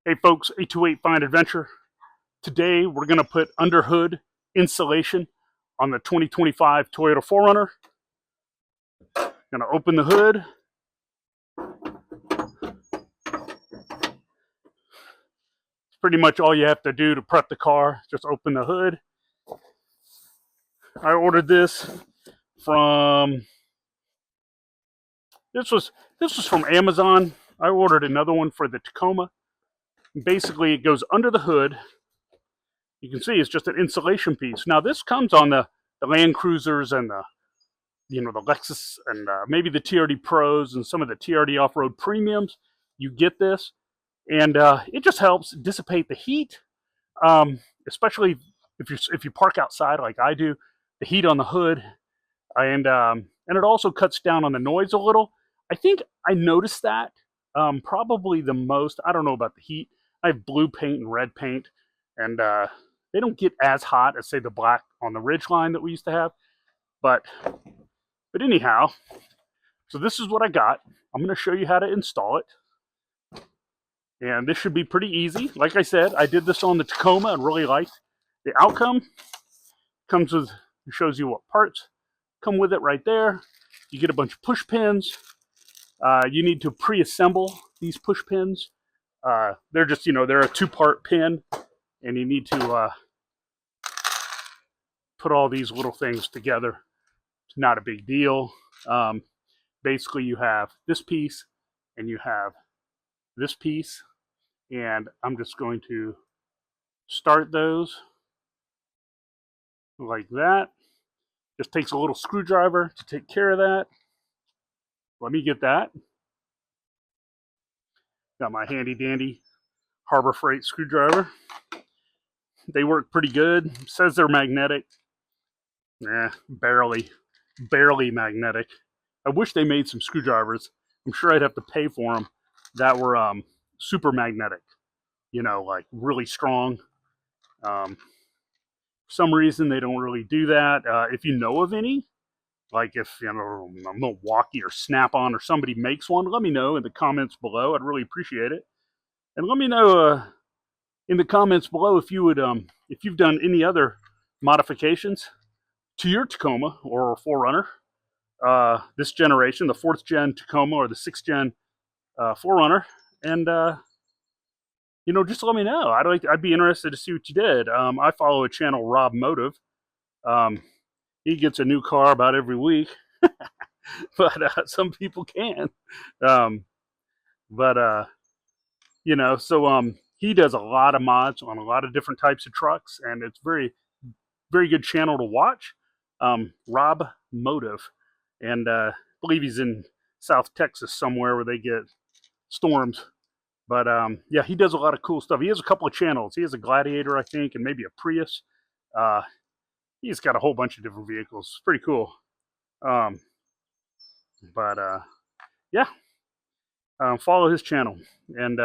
Hey folks, 828 Fine Adventure. Today we're going to put under hood insulation on the 2025 Toyota 4Runner. Going to open the hood. It's pretty much all you have to do to prep the car. Just open the hood. I ordered this from this was from Amazon. I ordered another one for the Tacoma. Basically, it goes under the hood. You can see it's just an insulation piece. Now this comes on the Land Cruisers and the the Lexus and maybe the TRD Pros and some of the TRD off-road premiums. You get this, and it just helps dissipate the heat, especially if you park outside like I do. The heat on the hood, and it also cuts down on the noise a little. I think I noticed that probably the most. I don't know about the heat. I have blue paint and red paint, and they don't get as hot as, say, the black on the Ridgeline that we used to have. But anyhow, so this is what I got. I'm going to show you how to install it. And this should be pretty easy. Like I said, I did this on the Tacoma and really liked the outcome. Comes with, it shows you what parts come with it right there. You get a bunch of push pins. You need to pre-assemble these push pins. They're just, they're a two-part pin, and you need to put all these little things together. It's not a big deal. Basically, you have this piece, and you have this piece, and I'm just going to start those like that. Just takes a little screwdriver to take care of that. Let me get that. Got my handy dandy Harbor Freight screwdriver. They work pretty good. It says they're magnetic. Barely magnetic. I wish they made some screwdrivers. I'm sure I'd have to pay for them that were super magnetic. Like really strong. For some reason, they don't really do that. If you know of any, like if Milwaukee or Snap-on or somebody makes one, let me know in the comments below. I'd really appreciate it. And let me know in the comments below if you would if you've done any other modifications to your Tacoma or 4Runner, this generation, the 4th gen Tacoma or the 6th gen 4Runner, and just let me know. I'd be interested to see what you did. I follow a channel, Rob Motive. He gets a new car about every week, but some people can. So he does a lot of mods on a lot of different types of trucks, and it's very, very good channel to watch. Rob Motive, and I believe he's in South Texas somewhere where they get storms. But yeah, he does a lot of cool stuff. He has a couple of channels. He has a Gladiator, I think, and maybe a Prius. He's got a whole bunch of different vehicles. It's pretty cool. Yeah, follow his channel and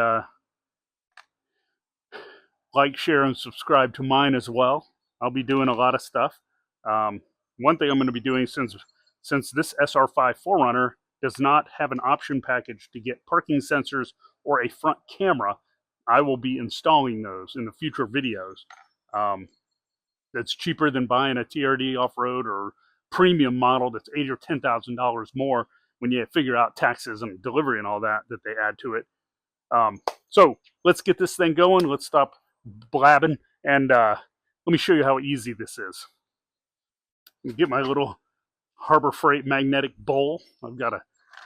like, share, and subscribe to mine as well. I'll be doing a lot of stuff. One thing I'm going to be doing, since this SR5 4Runner does not have an option package to get parking sensors or a front camera, I will be installing those in the future videos. That's cheaper than buying a TRD off-road or premium model that's $8,000 or $10,000 more when you figure out taxes and delivery and all that they add to it. So let's get this thing going. Let's stop blabbing, and let me show you how easy this is. Get my little Harbor Freight magnetic bowl. I've got a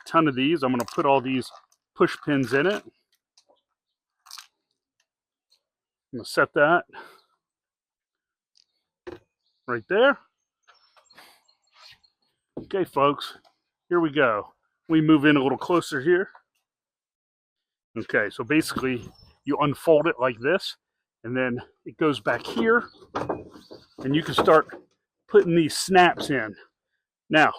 ton of these. I'm going to put all these push pins in it. I'm going to set that right there. Okay, folks, here we go. We move in a little closer here. Okay, so basically you unfold it like this, and then it goes back here, and you can start putting these snaps in. Now,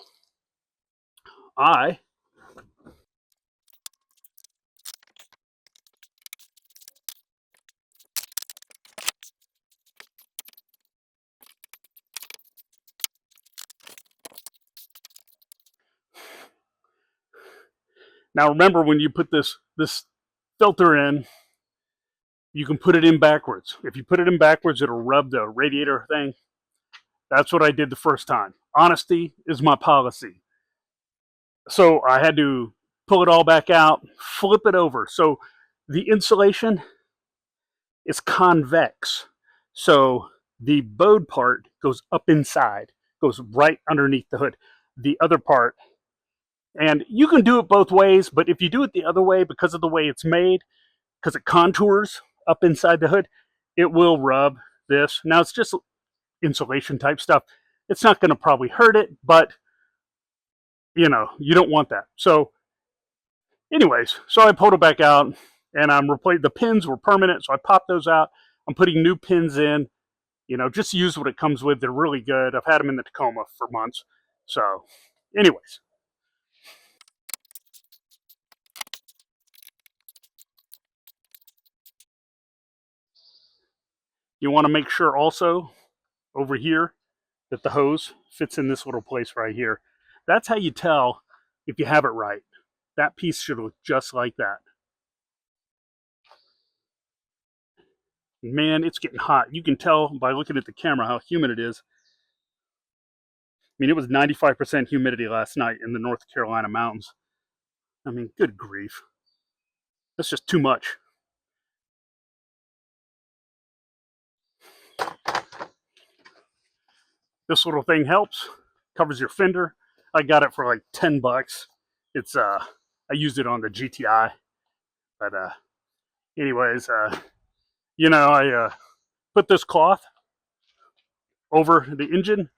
now remember, when you put this filter in, you can put it in backwards. If you put it in backwards, it'll rub the radiator thing. That's what I did the first time. Honesty is my policy. So I had to pull it all back out, flip it over. So the insulation is convex. So the bowed part goes up inside, goes right underneath the hood. The other part, and you can do it both ways, but if you do it the other way, because of the way it's made, because it contours up inside the hood, it will rub this. Now it's just insulation type stuff. It's not going to probably hurt it, but you know, you don't want that. So anyways, so I pulled it back out and I'm replacing the pins were permanent, so I popped those out. I'm putting new pins in. You know, just use what it comes with. They're really good. I've had them in the Tacoma for months. So, anyways, you want to make sure also over here that the hose fits in this little place right here. That's how you tell if you have it right. That piece should look just like that. Man, it's getting hot. You can tell by looking at the camera how humid it is. I mean, it was 95% humidity last night in the North Carolina mountains. I mean, good grief. That's just too much. This little thing helps. Covers your fender. I got it for like $10. It's I used it on the GTI. But anyways, you know, I put this cloth over the engine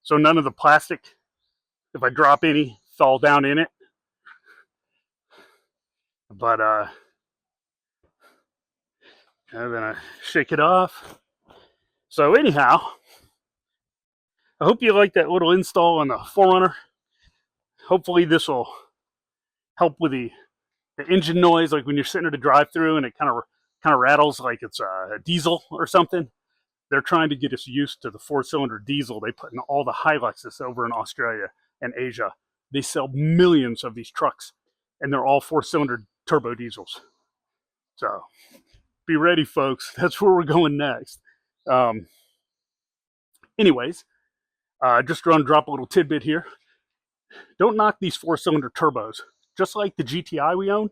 so none of the plastic, if I drop any, fall down in it. But and then I shake it off. So anyhow, I hope you like that little install on the 4Runner. Hopefully this will help with the engine noise, like when you're sitting at a drive-through and it kind of rattles like it's a diesel or something. They're trying to get us used to the 4-cylinder diesel they put in all the Hiluxes over in Australia and Asia. They sell millions of these trucks, and they're all 4-cylinder turbo diesels. So be ready, folks. That's where we're going next. Anyways, just want to drop a little tidbit here. Don't knock these 4-cylinder turbos. Just like the GTI we own,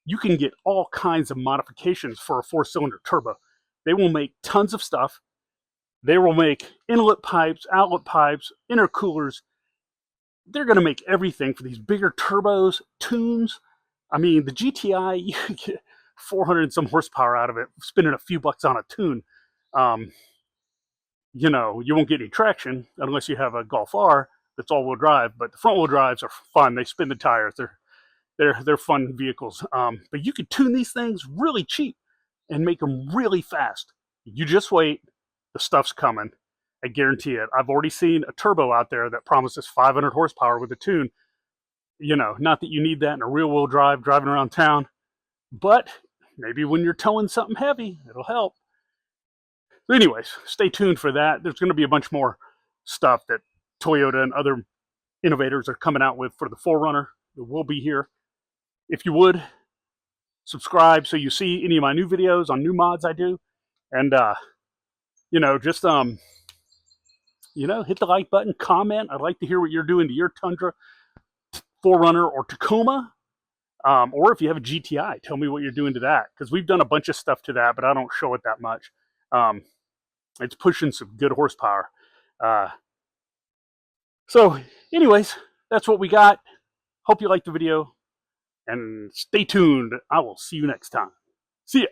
you can get all kinds of modifications for a 4-cylinder turbo. They will make tons of stuff. They will make inlet pipes, outlet pipes, intercoolers. They're going to make everything for these bigger turbos, tunes. I mean, the GTI, you get 400 and some horsepower out of it, spending a few bucks on a tune. You know, you won't get any traction unless you have a Golf R that's all-wheel drive. But the front-wheel drives are fun. They spin the tires. They're fun vehicles. But you could tune these things really cheap and make them really fast. You just wait. The stuff's coming. I guarantee it. I've already seen a turbo out there that promises 500 horsepower with a tune. You know, not that you need that in a rear-wheel drive driving around town, but maybe when you're towing something heavy, it'll help. So anyways, stay tuned for that. There's going to be a bunch more stuff that Toyota and other innovators are coming out with for the 4Runner. It will be here. If you would, subscribe so you see any of my new videos on new mods I do. And, you know, just, you know, hit the like button, comment. I'd like to hear what you're doing to your Tundra, 4Runner, or Tacoma. Or if you have a GTI, tell me what you're doing to that. Because we've done a bunch of stuff to that, but I don't show it that much. It's pushing some good horsepower. So, anyways, that's what we got. Hope you liked the video. And stay tuned. I will see you next time. See ya.